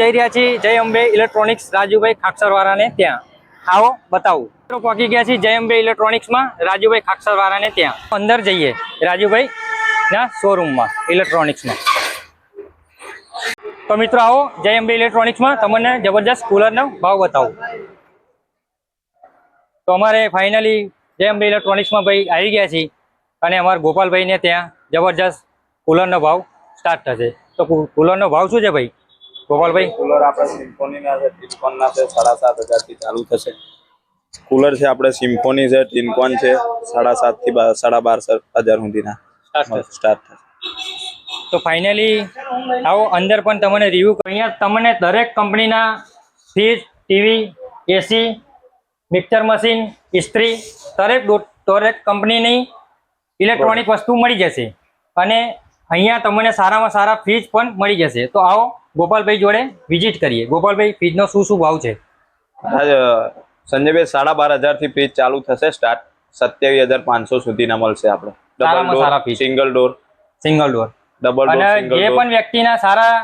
જઈ રહ્યા છીએ જય અંબે ઇલેક્ટ્રોનિક્સ રાજુભાઈ ખાકસરવાળાને ત્યાં. આવો બતાવું. પહોંચી ગયા છીએ જય અંબે ઇલેક્ટ્રોનિક્સમાં રાજુભાઈ ખાકસરવાળાને ત્યાં. અંદર જઈએ રાજુભાઈ ના શોરૂમમાં ઇલેક્ટ્રોનિક્સમાં. તો મિત્રો આવો જય અંબે ઇલેક્ટ્રોનિક્સમાં તમને જબરજસ્ત કુલરનો ભાવ બતાવું. તો અમારે ફાઇનલી જય અંબે ઇલેક્ટ્રોનિક્સમાં ભાઈ આવી ગયા છીએ અને અમારા ગોપાલભાઈને ત્યાં જબરજસ્ત કુલરનો ભાવ સ્ટાર્ટ થશે. તો કુલરનો ભાવ શું છે ભાઈ ગોપાલભાઈ? કુલર આપણે સિમ્ફોનીના છે, ટિન્કોનના છે, 7,500 થી ચાલુ થશે. કુલર છે આપણે સિમ્ફોની છે, ટિન્કોન છે, 7,500 થી 12,500 સુધીના સ્ટાર્ટ થશે. તો ફાઇનલી આવો અંદર પણ તમને રિવ્યુ અહીંયા તમને દરેક કંપનીના ફ્રીજ, ટીવી, એસી, મિક્સર મશીન, ઇસ્ત્રી દરેક કંપનીની ઇલેક્ટ્રોનિક વસ્તુ મળી જશે અને અહીંયા તમને સારામાં સારા ફ્રીજ પણ મળી જશે. તો આવો ગોપાલભાઈ જોડે વિઝિટ કરીએ. ગોપાલભાઈ ફ્રીજનો શું ભાવ છે? સંજયભાઈ 12,500 થી ફ્રીજ ચાલુ થશે સ્ટાર્ટ. 27,500 સુધીના મળશે આપણે. સિંગલ ડોર ડબલ ડોર અને જે પણ વ્યક્તિના સારા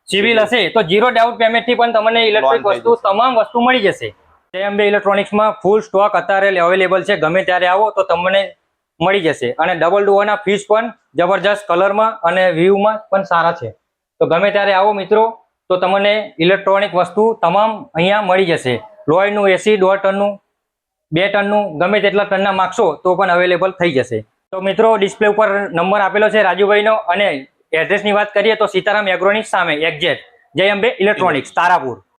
સિવિલ હશે તો 0 ડાઉન પેમેન્ટ થી પણ તમને ઇલેક્ટ્રિક વસ્તુ તમામ વસ્તુ મળી જશે. જય અંબે ઇલેક્ટ્રોનિક્સમાં ફૂલ સ્ટોક અત્યારે અવેલેબલ છે. ગમે ત્યારે આવો તો તમને મળી જશે અને ડબલ ડોરના ફ્રીજ પણ જબરજસ્ત કલરમાં અને વ્યૂમાં પણ સારા છે. તો ગમે ત્યારે આવો મિત્રો તો તમને ઇલેક્ટ્રોનિક વસ્તુ તમામ અહીંયા મળી જશે. લોયડનું એસી 1.5 ટનનું 2 ટનનું ગમે તેટલા ટનના માગશો તો પણ અવેલેબલ થઈ જશે. તો મિત્રો ડિસ્પ્લે ઉપર નંબર આપેલો છે રાજુભાઈનો અને એડ્રેસની વાત કરીએ તો સીતારામ એગ્રોની સામે એક્ઝેક્ટ જય અંબે ઇલેક્ટ્રોનિક્સ તારાપુર.